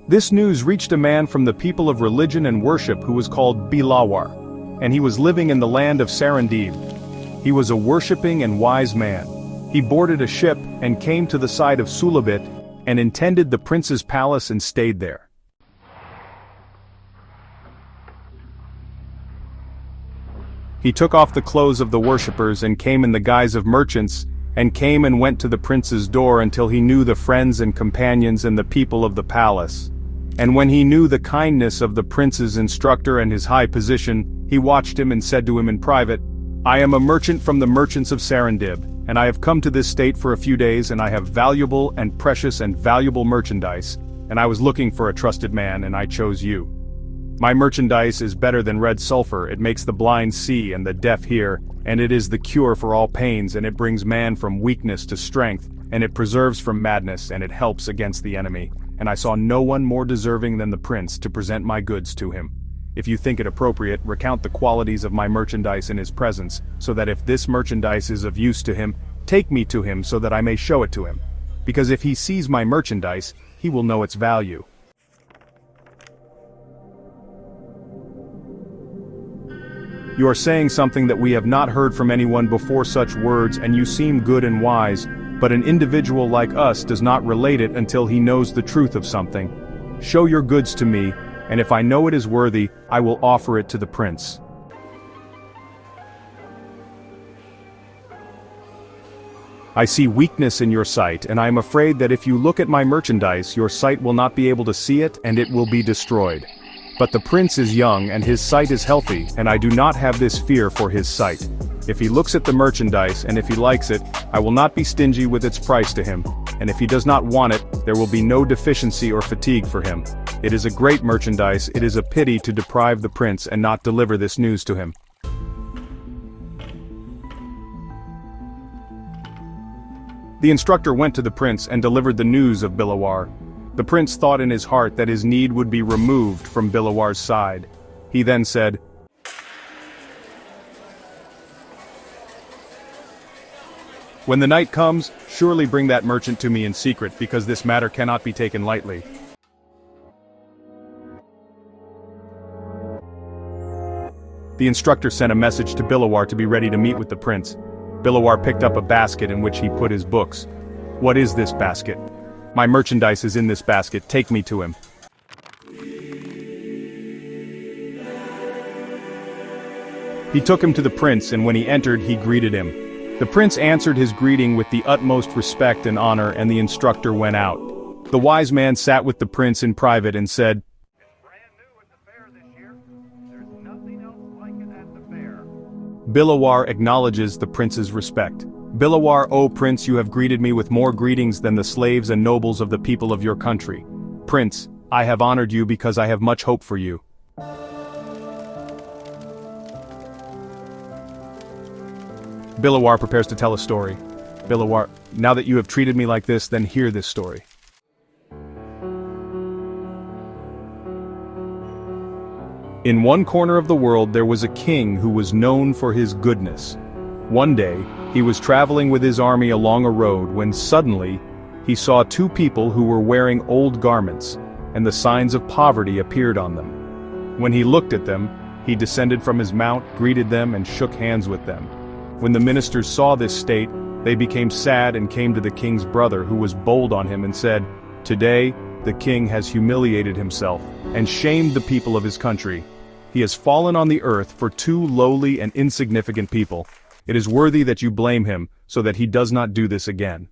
This news reached a man from the people of religion and worship who was called Bilawhar, and he was living in the land of Sarandib. He was a worshipping and wise man. He boarded a ship and came to the side of Sulabit and intended the prince's palace and stayed there. He took off the clothes of the worshippers and came in the guise of merchants, and came and went to the prince's door until he knew the friends and companions and the people of the palace. And when he knew the kindness of the prince's instructor and his high position, he watched him and said to him in private, "I am a merchant from the merchants of Sarandib, and I have come to this state for a few days, and I have valuable and precious and valuable merchandise, and I was looking for a trusted man, and I chose you. My merchandise is better than red sulfur, it makes the blind see and the deaf hear, and it is the cure for all pains, and it brings man from weakness to strength, and it preserves from madness, and it helps against the enemy. And I saw no one more deserving than the prince to present my goods to him. If you think it appropriate, recount the qualities of my merchandise in his presence, so that if this merchandise is of use to him, take me to him so that I may show it to him. Because if he sees my merchandise, he will know its value." "You are saying something that we have not heard from anyone before such words, and you seem good and wise, but an individual like us does not relate it until he knows the truth of something. Show your goods to me, and if I know it is worthy, I will offer it to the prince." "I see weakness in your sight, and I am afraid that if you look at my merchandise, your sight will not be able to see it, and it will be destroyed. But the prince is young and his sight is healthy, and I do not have this fear for his sight. If he looks at the merchandise and if he likes it, I will not be stingy with its price to him, and if he does not want it, there will be no deficiency or fatigue for him. It is a great merchandise, it is a pity to deprive the prince and not deliver this news to him." The instructor went to the prince and delivered the news of Bilawhar. The prince thought in his heart that his need would be removed from Bilawhar's side. He then said, "When the night comes, surely bring that merchant to me in secret, because this matter cannot be taken lightly." The instructor sent a message to Bilawhar to be ready to meet with the prince. Bilawhar picked up a basket in which he put his books. "What is this basket?" "My merchandise is in this basket, take me to him." He took him to the prince, and when he entered, he greeted him. The prince answered his greeting with the utmost respect and honor, and the instructor went out. The wise man sat with the prince in private and said, "It's brand new at the fair this year. There's nothing else like it at the fair." Bilawhar acknowledges the prince's respect. "Bilawhar, O prince, you have greeted me with more greetings than the slaves and nobles of the people of your country. Prince, I have honored you because I have much hope for you." Bilawhar prepares to tell a story. Bilawhar, "Now that you have treated me like this, then hear this story. In one corner of the world there was a king who was known for his goodness. One day, he was traveling with his army along a road when suddenly, he saw two people who were wearing old garments, and the signs of poverty appeared on them. When he looked at them, he descended from his mount, greeted them, and shook hands with them. When the ministers saw this state, they became sad and came to the king's brother, who was bold on him, and said, "Today, the king has humiliated himself, and shamed the people of his country. He has fallen on the earth for two lowly and insignificant people. It is worthy that you blame him, so that he does not do this again."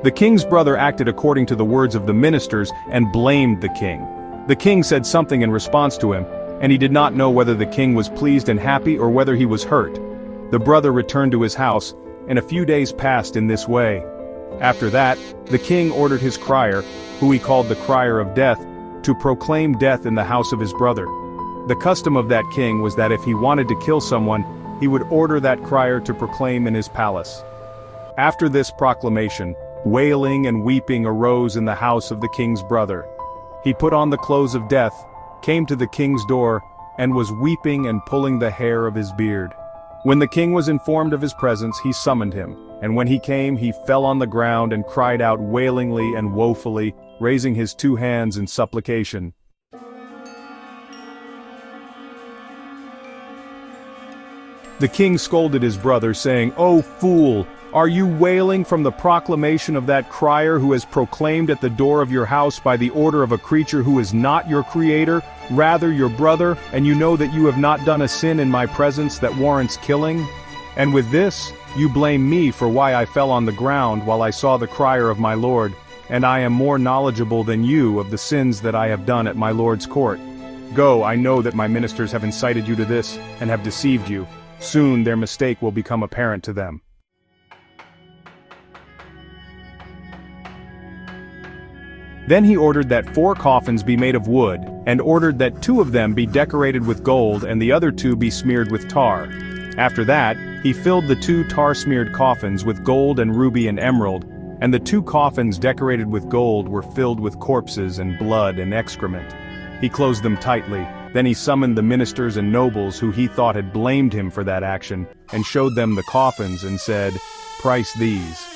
The king's brother acted according to the words of the ministers and blamed the king. The king said something in response to him, and he did not know whether the king was pleased and happy or whether he was hurt. The brother returned to his house, and a few days passed in this way. After that, the king ordered his crier, who he called the crier of death, to proclaim death in the house of his brother. The custom of that king was that if he wanted to kill someone, he would order that crier to proclaim in his palace. After this proclamation, wailing and weeping arose in the house of the king's brother. He put on the clothes of death, came to the king's door, and was weeping and pulling the hair of his beard. When the king was informed of his presence, he summoned him. And when he came, he fell on the ground and cried out wailingly and woefully, raising his 2 hands in supplication. The king scolded his brother, saying, "O fool! Are you wailing from the proclamation of that crier who has proclaimed at the door of your house by the order of a creature who is not your creator, rather your brother, and you know that you have not done a sin in my presence that warrants killing? And with this, you blame me for why I fell on the ground while I saw the crier of my lord, and I am more knowledgeable than you of the sins that I have done at my lord's court. Go, I know that my ministers have incited you to this, and have deceived you. Soon their mistake will become apparent to them." Then he ordered that 4 coffins be made of wood, and ordered that 2 of them be decorated with gold and the other 2 be smeared with tar. After that, he filled the 2 tar-smeared coffins with gold and ruby and emerald, and the 2 coffins decorated with gold were filled with corpses and blood and excrement. He closed them tightly. Then he summoned the ministers and nobles who he thought had blamed him for that action, and showed them the coffins and said, "Price these."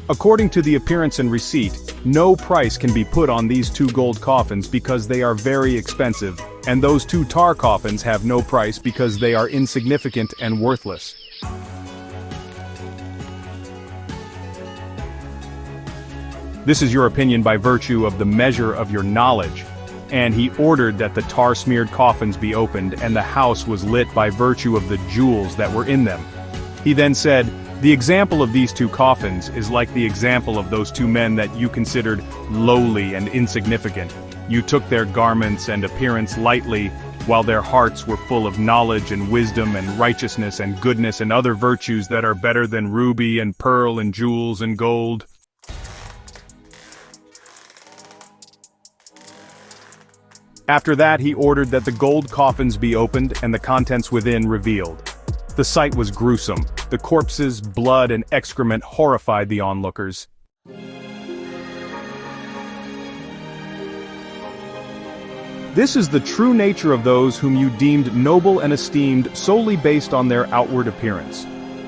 According to the appearance and receipt, no price can be put on these 2 gold coffins because they are very expensive, and those 2 tar coffins have no price because they are insignificant and worthless. This is your opinion by virtue of the measure of your knowledge. And he ordered that the tar-smeared coffins be opened, and the house was lit by virtue of the jewels that were in them. He then said, "The example of these 2 coffins is like the example of those 2 men that you considered lowly and insignificant. You took their garments and appearance lightly, while their hearts were full of knowledge and wisdom and righteousness and goodness and other virtues that are better than ruby and pearl and jewels and gold." After that he ordered that the gold coffins be opened and the contents within revealed. The sight was gruesome. The corpses, blood, and excrement horrified the onlookers. This is the true nature of those whom you deemed noble and esteemed solely based on their outward appearance.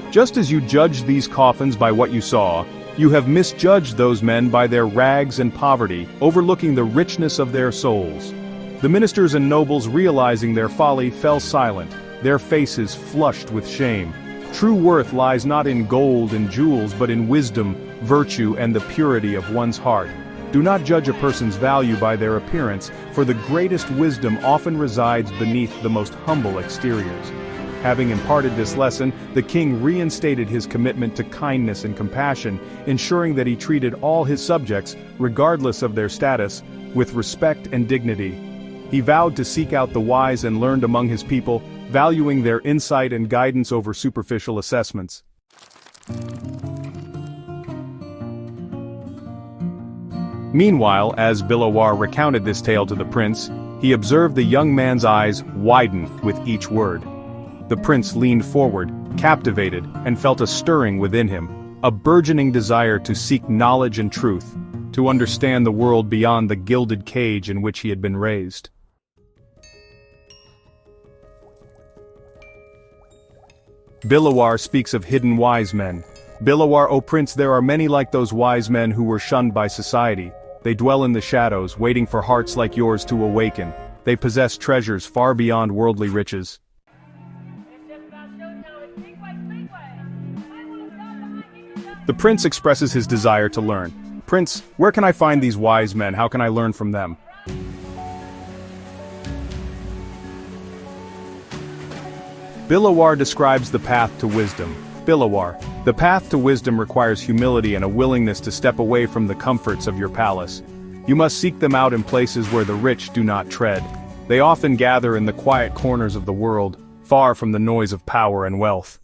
Just as you judged these coffins by what you saw, you have misjudged those men by their rags and poverty, overlooking the richness of their souls. The ministers and nobles, realizing their folly, fell silent, their faces flushed with shame. True worth lies not in gold and jewels but in wisdom, virtue, and the purity of one's heart. Do not judge a person's value by their appearance, for the greatest wisdom often resides beneath the most humble exteriors. Having imparted this lesson, the king reinstated his commitment to kindness and compassion, ensuring that he treated all his subjects, regardless of their status, with respect and dignity. He vowed to seek out the wise and learned among his people, valuing their insight and guidance over superficial assessments. Meanwhile, as Bilawhar recounted this tale to the prince, he observed the young man's eyes widen with each word. The prince leaned forward, captivated, and felt a stirring within him, a burgeoning desire to seek knowledge and truth, to understand the world beyond the gilded cage in which he had been raised. Bilawhar speaks of hidden wise men. Bilawhar, O prince, there are many like those wise men who were shunned by society. They dwell in the shadows, waiting for hearts like yours to awaken. They possess treasures far beyond worldly riches. The prince expresses his desire to learn. "Prince, where can I find these wise men? How can I learn from them?" Bilawhar describes the path to wisdom. Bilawhar, the path to wisdom requires humility and a willingness to step away from the comforts of your palace. You must seek them out in places where the rich do not tread. They often gather in the quiet corners of the world, far from the noise of power and wealth.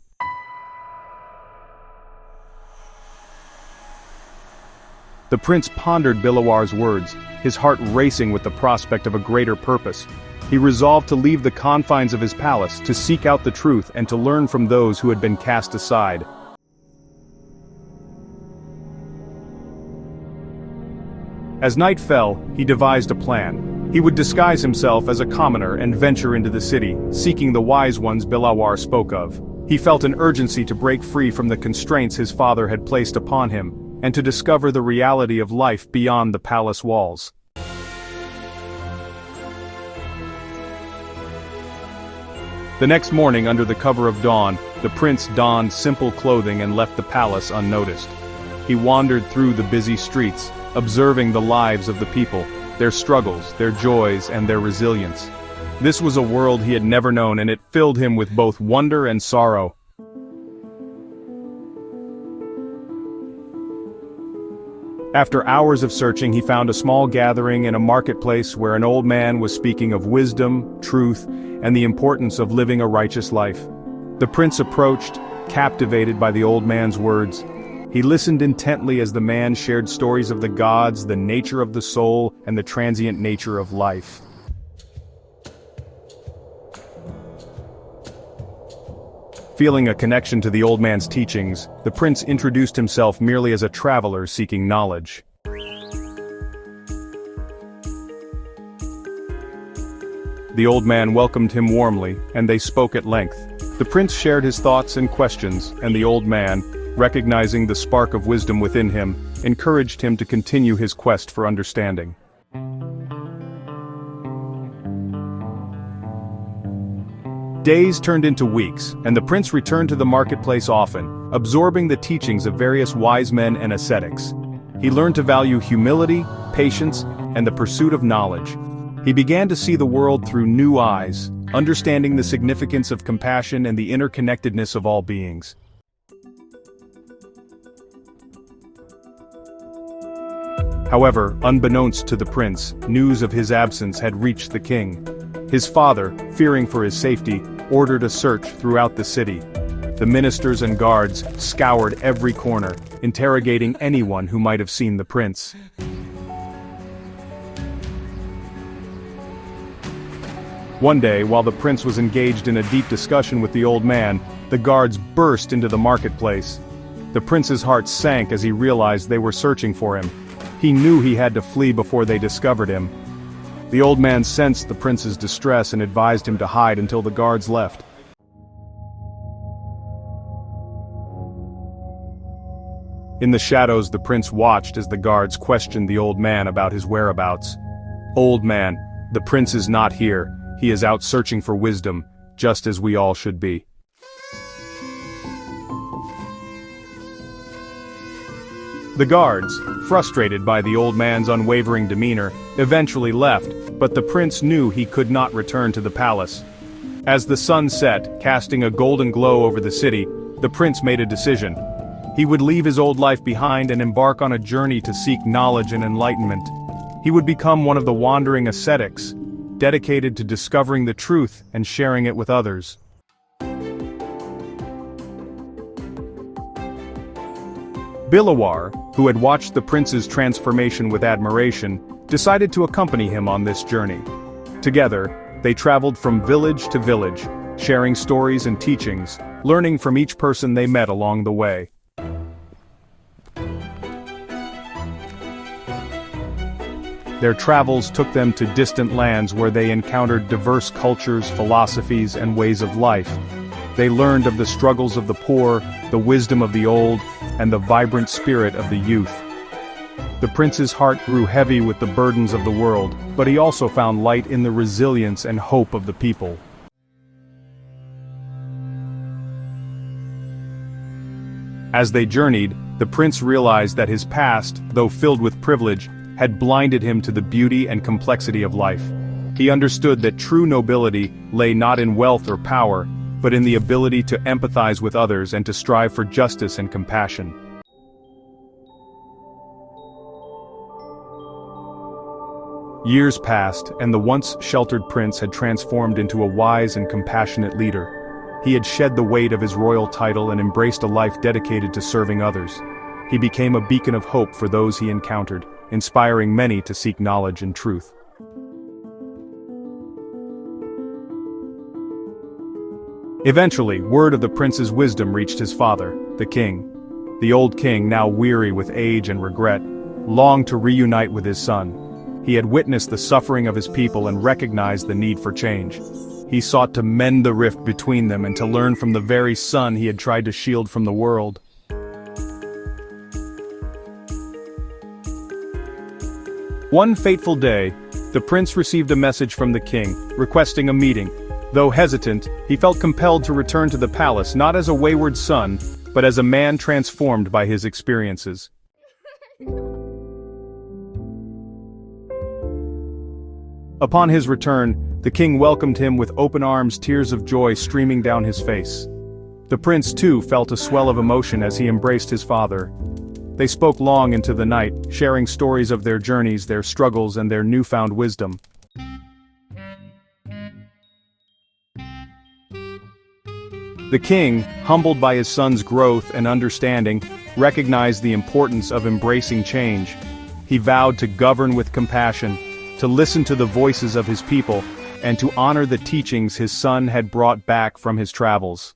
The prince pondered Bilawhar's words, his heart racing with the prospect of a greater purpose. He resolved to leave the confines of his palace, to seek out the truth and to learn from those who had been cast aside. As night fell, he devised a plan. He would disguise himself as a commoner and venture into the city, seeking the wise ones Bilawhar spoke of. He felt an urgency to break free from the constraints his father had placed upon him, and to discover the reality of life beyond the palace walls. The next morning, under the cover of dawn, the prince donned simple clothing and left the palace unnoticed. He wandered through the busy streets, observing the lives of the people, their struggles, their joys, and their resilience. This was a world he had never known, and it filled him with both wonder and sorrow. After hours of searching, he found a small gathering in a marketplace where an old man was speaking of wisdom, truth, and the importance of living a righteous life. The prince approached, captivated by the old man's words. He listened intently as the man shared stories of the gods, the nature of the soul, and the transient nature of life. Feeling a connection to the old man's teachings, the prince introduced himself merely as a traveler seeking knowledge. The old man welcomed him warmly, and they spoke at length. The prince shared his thoughts and questions, and the old man, recognizing the spark of wisdom within him, encouraged him to continue his quest for understanding. Days turned into weeks, and the prince returned to the marketplace often, absorbing the teachings of various wise men and ascetics. He learned to value humility, patience, and the pursuit of knowledge. He began to see the world through new eyes, understanding the significance of compassion and the interconnectedness of all beings. However, unbeknownst to the prince, news of his absence had reached the king. His father, fearing for his safety, ordered a search throughout the city. The ministers and guards scoured every corner, interrogating anyone who might have seen the prince. One day, while the prince was engaged in a deep discussion with the old man, the guards burst into the marketplace. The prince's heart sank as he realized they were searching for him. He knew he had to flee before they discovered him. The old man sensed the prince's distress and advised him to hide until the guards left. In the shadows, the prince watched as the guards questioned the old man about his whereabouts. "Old man, the prince is not here. He is out searching for wisdom, just as we all should be." The guards, frustrated by the old man's unwavering demeanor, eventually left, but the prince knew he could not return to the palace. As the sun set, casting a golden glow over the city, the prince made a decision. He would leave his old life behind and embark on a journey to seek knowledge and enlightenment. He would become one of the wandering ascetics, dedicated to discovering the truth and sharing it with others. Bilawhar, who had watched the prince's transformation with admiration, decided to accompany him on this journey. Together, they traveled from village to village, sharing stories and teachings, learning from each person they met along the way. Their travels took them to distant lands where they encountered diverse cultures, philosophies, and ways of life. They learned of the struggles of the poor, the wisdom of the old, and the vibrant spirit of the youth. The prince's heart grew heavy with the burdens of the world, but he also found light in the resilience and hope of the people. As they journeyed, the prince realized that his past, though filled with privilege, had blinded him to the beauty and complexity of life. He understood that true nobility lay not in wealth or power, but in the ability to empathize with others and to strive for justice and compassion. Years passed, and the once sheltered prince had transformed into a wise and compassionate leader. He had shed the weight of his royal title and embraced a life dedicated to serving others. He became a beacon of hope for those he encountered, inspiring many to seek knowledge and truth. Eventually, word of the prince's wisdom reached his father, the king. The old king, now weary with age and regret, longed to reunite with his son. He had witnessed the suffering of his people and recognized the need for change. He sought to mend the rift between them and to learn from the very son he had tried to shield from the world. One fateful day, the prince received a message from the king, requesting a meeting. Though hesitant, he felt compelled to return to the palace not as a wayward son, but as a man transformed by his experiences. Upon his return, the king welcomed him with open arms, tears of joy streaming down his face. The prince too felt a swell of emotion as he embraced his father. They spoke long into the night, sharing stories of their journeys, their struggles, and their newfound wisdom. The king, humbled by his son's growth and understanding, recognized the importance of embracing change. He vowed to govern with compassion, to listen to the voices of his people, and to honor the teachings his son had brought back from his travels.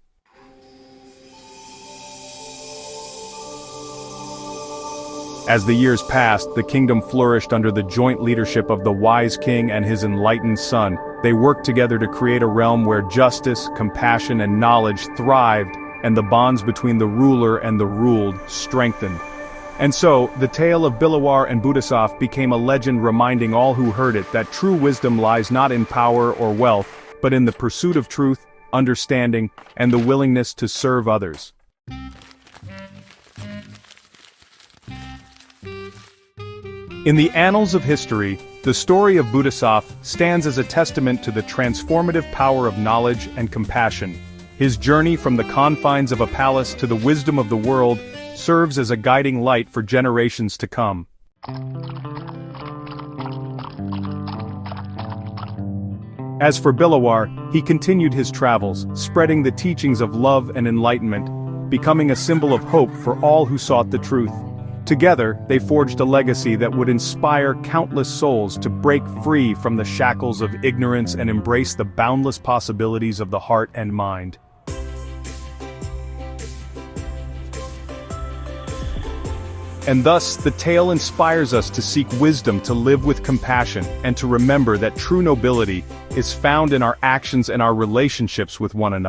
As the years passed, the kingdom flourished under the joint leadership of the wise king and his enlightened son. They worked together to create a realm where justice, compassion, and knowledge thrived, and the bonds between the ruler and the ruled strengthened. And so, the tale of Bilawhar and Budasaf became a legend, reminding all who heard it that true wisdom lies not in power or wealth, but in the pursuit of truth, understanding, and the willingness to serve others. In the annals of history, the story of Budasaf stands as a testament to the transformative power of knowledge and compassion. His journey from the confines of a palace to the wisdom of the world serves as a guiding light for generations to come. As for Bilawhar, he continued his travels, spreading the teachings of love and enlightenment, becoming a symbol of hope for all who sought the truth. Together, they forged a legacy that would inspire countless souls to break free from the shackles of ignorance and embrace the boundless possibilities of the heart and mind. And thus, the tale inspires us to seek wisdom, to live with compassion, and to remember that true nobility is found in our actions and our relationships with one another.